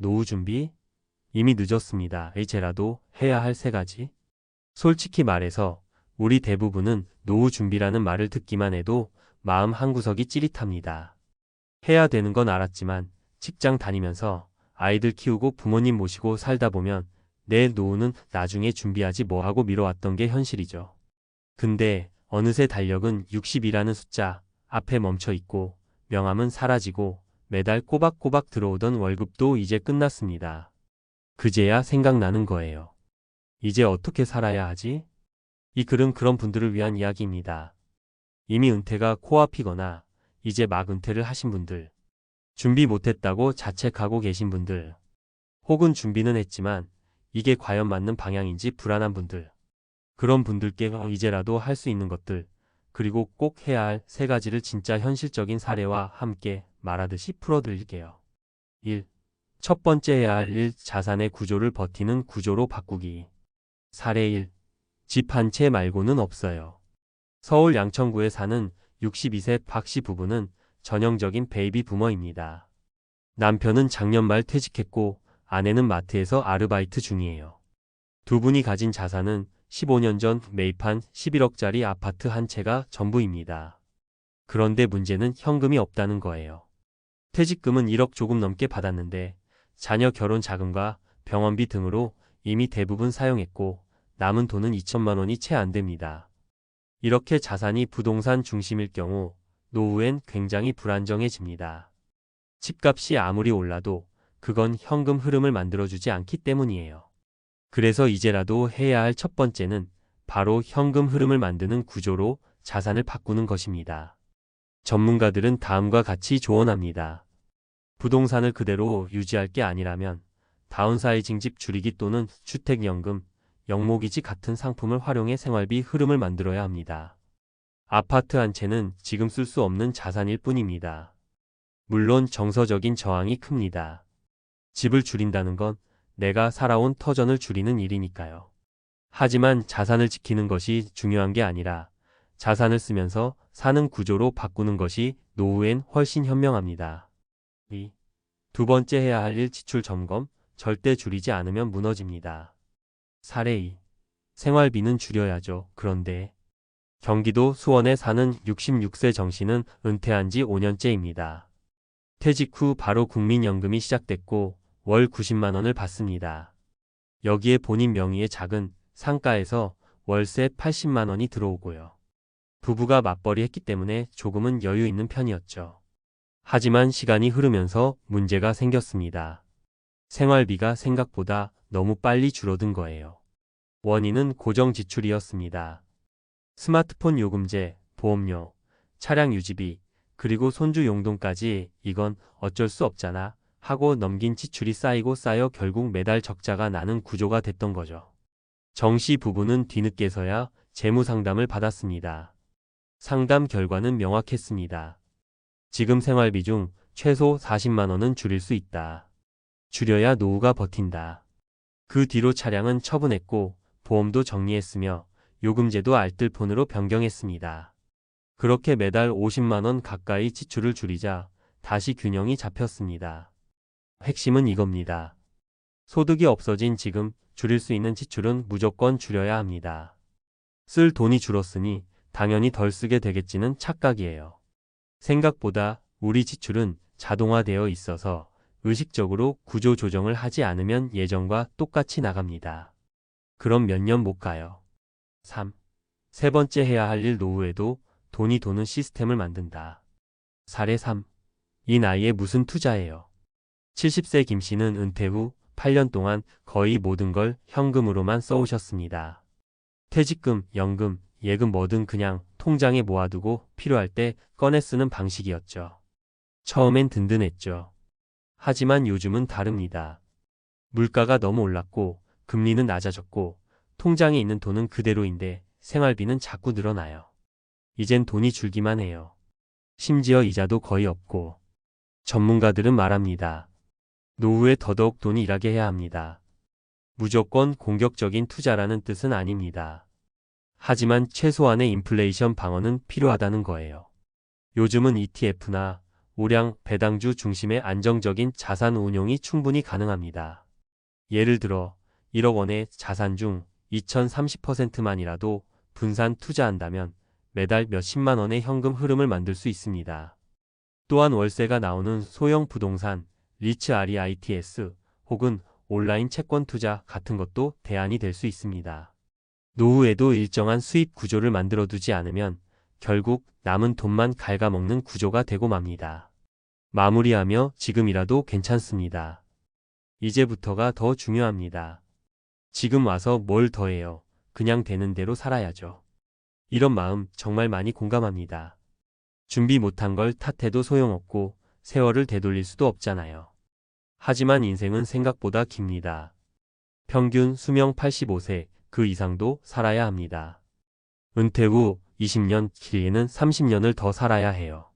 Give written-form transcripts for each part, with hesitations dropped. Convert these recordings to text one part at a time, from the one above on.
노후 준비? 이미 늦었습니다. 이제라도 해야 할 세 가지. 솔직히 말해서 우리 대부분은 노후 준비라는 말을 듣기만 해도 마음 한구석이 찌릿합니다. 해야 되는 건 알았지만 직장 다니면서 아이들 키우고 부모님 모시고 살다 보면 내 노후는 나중에 준비하지 뭐하고 미뤄왔던 게 현실이죠. 근데 어느새 달력은 60이라는 숫자 앞에 멈춰 있고 명함은 사라지고 매달 꼬박꼬박 들어오던 월급도 이제 끝났습니다. 그제야 생각나는 거예요. 이제 어떻게 살아야 하지? 이 글은 그런 분들을 위한 이야기입니다. 이미 은퇴가 코앞이거나 이제 막 은퇴를 하신 분들, 준비 못했다고 자책하고 계신 분들, 혹은 준비는 했지만 이게 과연 맞는 방향인지 불안한 분들, 그런 분들께 이제라도 할 수 있는 것들, 그리고 꼭 해야 할 세 가지를 진짜 현실적인 사례와 함께 말하듯이 풀어드릴게요. 1. 첫 번째 해야 할 일, 자산의 구조를 버티는 구조로 바꾸기. 사례 1. 집 한 채 말고는 없어요. 서울 양천구에 사는 62세 박씨 부부는 전형적인 베이비 부머입니다. 남편은 작년 말 퇴직했고 아내는 마트에서 아르바이트 중이에요. 두 분이 가진 자산은 15년 전 매입한 11억짜리 아파트 한 채가 전부입니다. 그런데 문제는 현금이 없다는 거예요. 퇴직금은 1억 조금 넘게 받았는데 자녀 결혼 자금과 병원비 등으로 이미 대부분 사용했고 남은 돈은 2천만 원이 채 안 됩니다. 이렇게 자산이 부동산 중심일 경우 노후엔 굉장히 불안정해집니다. 집값이 아무리 올라도 그건 현금 흐름을 만들어주지 않기 때문이에요. 그래서 이제라도 해야 할 첫 번째는 바로 현금 흐름을 만드는 구조로 자산을 바꾸는 것입니다. 전문가들은 다음과 같이 조언합니다. 부동산을 그대로 유지할 게 아니라면 다운사이징 집 줄이기 또는 주택연금, 영목이지 같은 상품을 활용해 생활비 흐름을 만들어야 합니다. 아파트 한 채는 지금 쓸 수 없는 자산일 뿐입니다. 물론 정서적인 저항이 큽니다. 집을 줄인다는 건 내가 살아온 터전을 줄이는 일이니까요. 하지만 자산을 지키는 것이 중요한 게 아니라 자산을 쓰면서 사는 구조로 바꾸는 것이 노후엔 훨씬 현명합니다. 2. 두 번째 해야 할 일, 지출 점검, 절대 줄이지 않으면 무너집니다. 사례 2. 생활비는 줄여야죠. 그런데 경기도 수원에 사는 66세 정씨는 은퇴한 지 5년째입니다. 퇴직 후 바로 국민연금이 시작됐고 월 90만 원을 받습니다. 여기에 본인 명의의 작은 상가에서 월세 80만 원이 들어오고요. 부부가 맞벌이 했기 때문에 조금은 여유 있는 편이었죠. 하지만 시간이 흐르면서 문제가 생겼습니다. 생활비가 생각보다 너무 빨리 줄어든 거예요. 원인은 고정 지출이었습니다. 스마트폰 요금제, 보험료, 차량 유지비, 그리고 손주 용돈까지 이건 어쩔 수 없잖아 하고 넘긴 지출이 쌓이고 쌓여 결국 매달 적자가 나는 구조가 됐던 거죠. 정씨 부부는 뒤늦게서야 재무 상담을 받았습니다. 상담 결과는 명확했습니다. 지금 생활비 중 최소 40만 원은 줄일 수 있다. 줄여야 노후가 버틴다. 그 뒤로 차량은 처분했고 보험도 정리했으며 요금제도 알뜰폰으로 변경했습니다. 그렇게 매달 50만 원 가까이 지출을 줄이자 다시 균형이 잡혔습니다. 핵심은 이겁니다. 소득이 없어진 지금 줄일 수 있는 지출은 무조건 줄여야 합니다. 쓸 돈이 줄었으니 당연히 덜 쓰게 되겠지는 착각이에요. 생각보다 우리 지출은 자동화되어 있어서 의식적으로 구조 조정을 하지 않으면 예전과 똑같이 나갑니다. 그럼 몇 년 못 가요. 3. 세 번째 해야 할 일, 노후에도 돈이 도는 시스템을 만든다. 사례 3. 이 나이에 무슨 투자예요. 70세 김 씨는 은퇴 후 8년 동안 거의 모든 걸 현금으로만 써오셨습니다. 퇴직금, 연금, 예금 뭐든 그냥 통장에 모아두고 필요할 때 꺼내 쓰는 방식이었죠. 처음엔 든든했죠. 하지만 요즘은 다릅니다. 물가가 너무 올랐고 금리는 낮아졌고 통장에 있는 돈은 그대로인데 생활비는 자꾸 늘어나요. 이젠 돈이 줄기만 해요. 심지어 이자도 거의 없고. 전문가들은 말합니다. 노후에 더더욱 돈이 일하게 해야 합니다. 무조건 공격적인 투자라는 뜻은 아닙니다. 하지만 최소한의 인플레이션 방어는 필요하다는 거예요. 요즘은 ETF나 우량, 배당주 중심의 안정적인 자산 운용이 충분히 가능합니다. 예를 들어 1억 원의 자산 중 2030%만이라도 분산 투자한다면 매달 몇십만 원의 현금 흐름을 만들 수 있습니다. 또한 월세가 나오는 소형 부동산, 리츠 REITs 혹은 온라인 채권 투자 같은 것도 대안이 될 수 있습니다. 노후에도 일정한 수입 구조를 만들어 두지 않으면 결국 남은 돈만 갉아먹는 구조가 되고 맙니다. 마무리하며 지금이라도 괜찮습니다. 이제부터가 더 중요합니다. 지금 와서 뭘 더해요. 그냥 되는 대로 살아야죠. 이런 마음 정말 많이 공감합니다. 준비 못한 걸 탓해도 소용없고 세월을 되돌릴 수도 없잖아요. 하지만 인생은 생각보다 깁니다. 평균 수명 85세, 그 이상도 살아야 합니다. 은퇴 후 20년, 길게는 30년을 더 살아야 해요.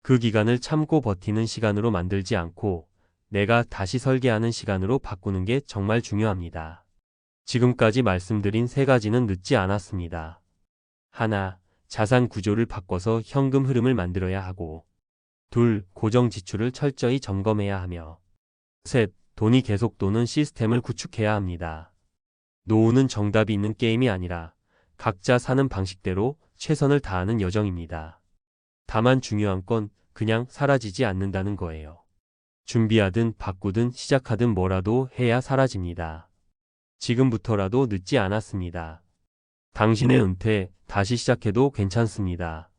그 기간을 참고 버티는 시간으로 만들지 않고 내가 다시 설계하는 시간으로 바꾸는 게 정말 중요합니다. 지금까지 말씀드린 세 가지는 늦지 않았습니다. 하나, 자산 구조를 바꿔서 현금 흐름을 만들어야 하고, 둘, 고정 지출을 철저히 점검해야 하며, 셋, 돈이 계속 도는 시스템을 구축해야 합니다. 노후는 정답이 있는 게임이 아니라 각자 사는 방식대로 최선을 다하는 여정입니다. 다만 중요한 건 그냥 사라지지 않는다는 거예요. 준비하든 바꾸든 시작하든 뭐라도 해야 사라집니다. 지금부터라도 늦지 않았습니다. 당신의 은퇴 다시 시작해도 괜찮습니다.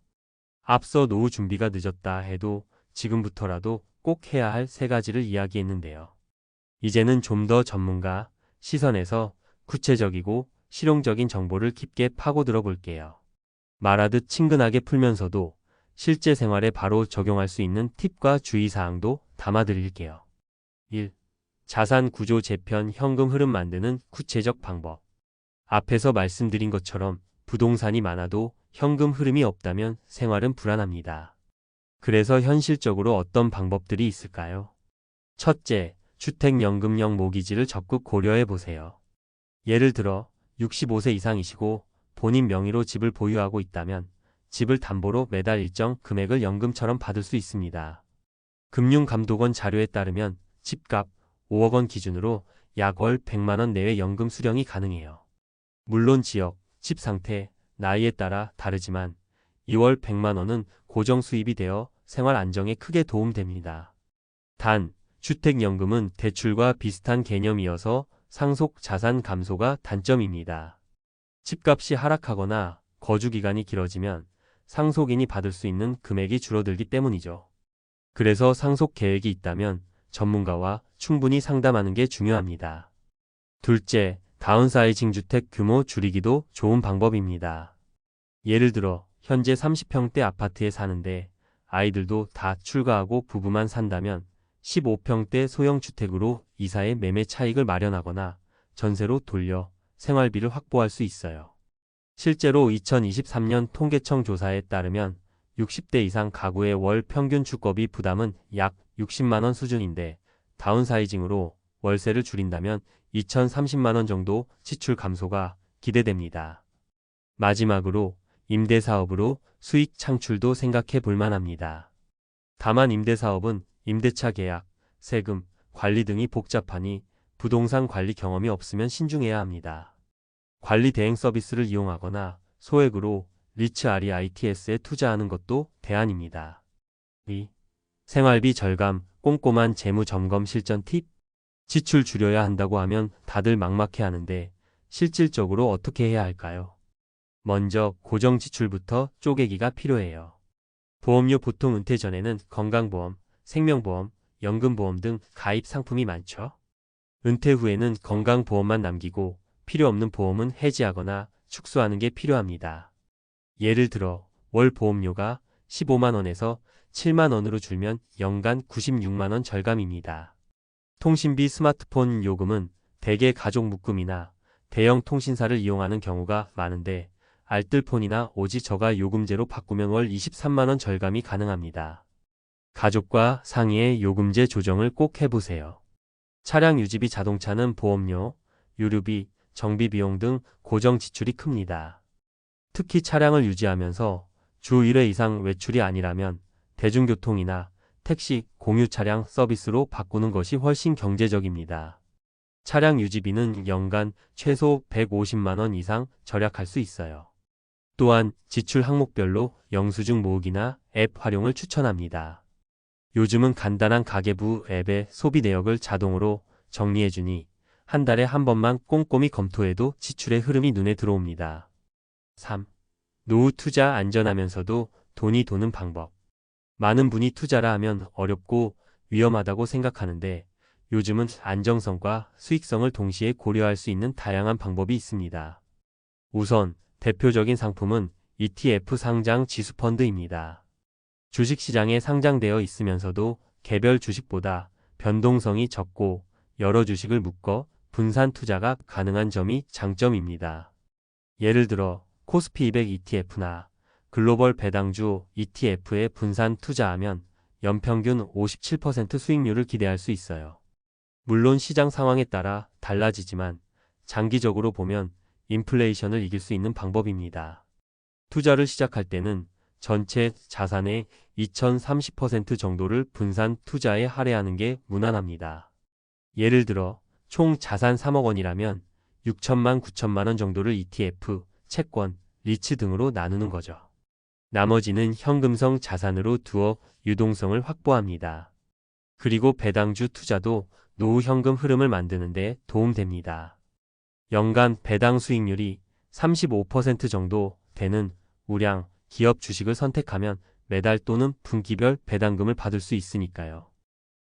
앞서 노후 준비가 늦었다 해도 지금부터라도 꼭 해야 할 세 가지를 이야기했는데요. 이제는 좀 더 전문가 시선에서 구체적이고 실용적인 정보를 깊게 파고들어 볼게요. 말하듯 친근하게 풀면서도 실제 생활에 바로 적용할 수 있는 팁과 주의사항도 담아드릴게요. 1. 자산 구조 재편 현금 흐름 만드는 구체적 방법. 앞에서 말씀드린 것처럼 부동산이 많아도 현금 흐름이 없다면 생활은 불안합니다. 그래서 현실적으로 어떤 방법들이 있을까요? 첫째, 주택연금형 모기지를 적극 고려해 보세요. 예를 들어 65세 이상이시고 본인 명의로 집을 보유하고 있다면 집을 담보로 매달 일정 금액을 연금처럼 받을 수 있습니다. 금융감독원 자료에 따르면 집값 5억 원 기준으로 약 월 100만 원 내외 연금 수령이 가능해요. 물론 지역, 집 상태, 나이에 따라 다르지만 2월 100만 원은 고정 수입이 되어 생활 안정에 크게 도움됩니다. 단, 주택연금은 대출과 비슷한 개념이어서 상속 자산 감소가 단점입니다. 집값이 하락하거나 거주기간이 길어지면 상속인이 받을 수 있는 금액이 줄어들기 때문이죠. 그래서 상속 계획이 있다면 전문가와 충분히 상담하는 게 중요합니다. 둘째, 다운사이징 주택 규모 줄이기도 좋은 방법입니다. 예를 들어 현재 30평대 아파트에 사는데 아이들도 다 출가하고 부부만 산다면 15평대 소형 주택으로 이사의 매매 차익을 마련하거나 전세로 돌려 생활비를 확보할 수 있어요. 실제로 2023년 통계청 조사에 따르면 60대 이상 가구의 월 평균 주거비 부담은 약 60만 원 수준인데 다운사이징으로 월세를 줄인다면 2030만 원 정도 지출 감소가 기대됩니다. 마지막으로 임대사업으로 수익 창출도 생각해 볼 만합니다. 다만 임대사업은 임대차 계약, 세금, 관리 등이 복잡하니 부동산 관리 경험이 없으면 신중해야 합니다. 관리 대행 서비스를 이용하거나 소액으로 리츠 REITs에 투자하는 것도 대안입니다. 2. 생활비 절감, 꼼꼼한 재무 점검 실전 팁. 지출 줄여야 한다고 하면 다들 막막해하는데 실질적으로 어떻게 해야 할까요? 먼저 고정 지출부터 쪼개기가 필요해요. 보험료 보통 은퇴 전에는 건강보험, 생명보험, 연금보험 등 가입 상품이 많죠. 은퇴 후에는 건강보험만 남기고 필요 없는 보험은 해지하거나 축소하는 게 필요합니다. 예를 들어 월 보험료가 15만 원에서 7만 원으로 줄면 연간 96만 원 절감입니다. 통신비 스마트폰 요금은 대개 가족 묶음이나 대형 통신사를 이용하는 경우가 많은데 알뜰폰이나 오지 저가 요금제로 바꾸면 월 23만 원 절감이 가능합니다. 가족과 상의해 요금제 조정을 꼭 해보세요. 차량 유지비 자동차는 보험료, 유류비, 정비비용 등 고정 지출이 큽니다. 특히 차량을 유지하면서 주 1회 이상 외출이 아니라면 대중교통이나 택시, 공유 차량 서비스로 바꾸는 것이 훨씬 경제적입니다. 차량 유지비는 연간 최소 150만 원 이상 절약할 수 있어요. 또한 지출 항목별로 영수증 모으기나 앱 활용을 추천합니다. 요즘은 간단한 가계부 앱에 소비 내역을 자동으로 정리해주니 한 달에 한 번만 꼼꼼히 검토해도 지출의 흐름이 눈에 들어옵니다. 3. 노후 투자 안전하면서도 돈이 도는 방법. 많은 분이 투자라 하면 어렵고 위험하다고 생각하는데 요즘은 안정성과 수익성을 동시에 고려할 수 있는 다양한 방법이 있습니다. 우선 대표적인 상품은 ETF 상장 지수펀드입니다. 주식시장에 상장되어 있으면서도 개별 주식보다 변동성이 적고 여러 주식을 묶어 분산 투자가 가능한 점이 장점입니다. 예를 들어 코스피 200 ETF나 글로벌 배당주 ETF에 분산 투자하면 연평균 57% 수익률을 기대할 수 있어요. 물론 시장 상황에 따라 달라지지만 장기적으로 보면 인플레이션을 이길 수 있는 방법입니다. 투자를 시작할 때는 전체 자산의 2030% 정도를 분산 투자에 할애하는 게 무난합니다. 예를 들어 총 자산 3억 원이라면 6천만 9천만 원 정도를 ETF, 채권, 리츠 등으로 나누는 거죠. 나머지는 현금성 자산으로 두어 유동성을 확보합니다. 그리고 배당주 투자도 노후 현금 흐름을 만드는 데 도움됩니다. 연간 배당 수익률이 35% 정도 되는 우량 기업 주식을 선택하면 매달 또는 분기별 배당금을 받을 수 있으니까요.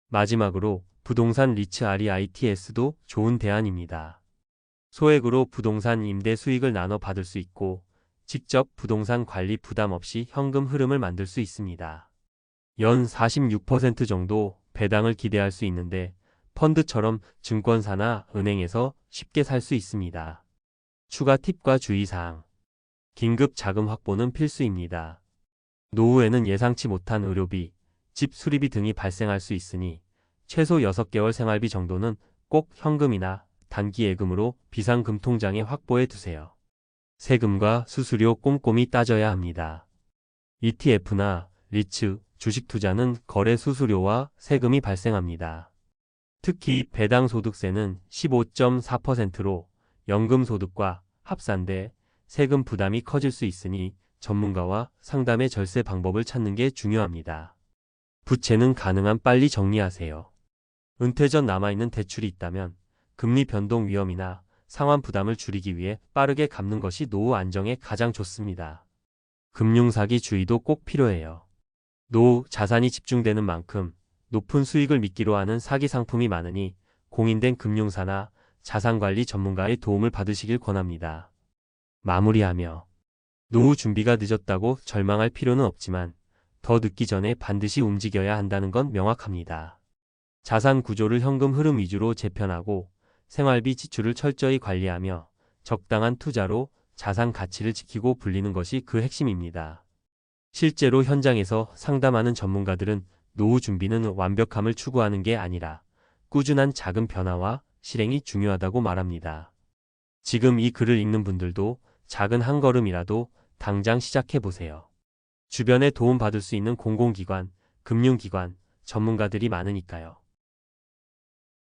마지막으로 부동산 리츠 REITS도 좋은 대안입니다. 소액으로 부동산 임대 수익을 나눠 받을 수 있고 직접 부동산 관리 부담 없이 현금 흐름을 만들 수 있습니다. 연 46% 정도 배당을 기대할 수 있는데 펀드처럼 증권사나 은행에서 쉽게 살 수 있습니다. 추가 팁과 주의사항. 긴급 자금 확보는 필수입니다. 노후에는 예상치 못한 의료비, 집 수리비 등이 발생할 수 있으니 최소 6개월 생활비 정도는 꼭 현금이나 단기 예금으로 비상금통장에 확보해 두세요. 세금과 수수료 꼼꼼히 따져야 합니다. ETF나 리츠, 주식 투자는 거래 수수료와 세금이 발생합니다. 특히 배당소득세는 15.4%로 연금소득과 합산돼 세금 부담이 커질 수 있으니 전문가와 상담의 절세 방법을 찾는 게 중요합니다. 부채는 가능한 빨리 정리하세요. 은퇴 전 남아있는 대출이 있다면 금리 변동 위험이나 상환 부담을 줄이기 위해 빠르게 갚는 것이 노후 안정에 가장 좋습니다. 금융사기 주의도 꼭 필요해요. 노후 자산이 집중되는 만큼 높은 수익을 미끼로 하는 사기 상품이 많으니 공인된 금융사나 자산관리 전문가의 도움을 받으시길 권합니다. 마무리하며 노후 준비가 늦었다고 절망할 필요는 없지만 더 늦기 전에 반드시 움직여야 한다는 건 명확합니다. 자산 구조를 현금 흐름 위주로 재편하고 생활비 지출을 철저히 관리하며 적당한 투자로 자산 가치를 지키고 불리는 것이 그 핵심입니다. 실제로 현장에서 상담하는 전문가들은 노후 준비는 완벽함을 추구하는 게 아니라 꾸준한 작은 변화와 실행이 중요하다고 말합니다. 지금 이 글을 읽는 분들도 작은 한 걸음이라도 당장 시작해보세요. 주변에 도움받을 수 있는 공공기관, 금융기관, 전문가들이 많으니까요.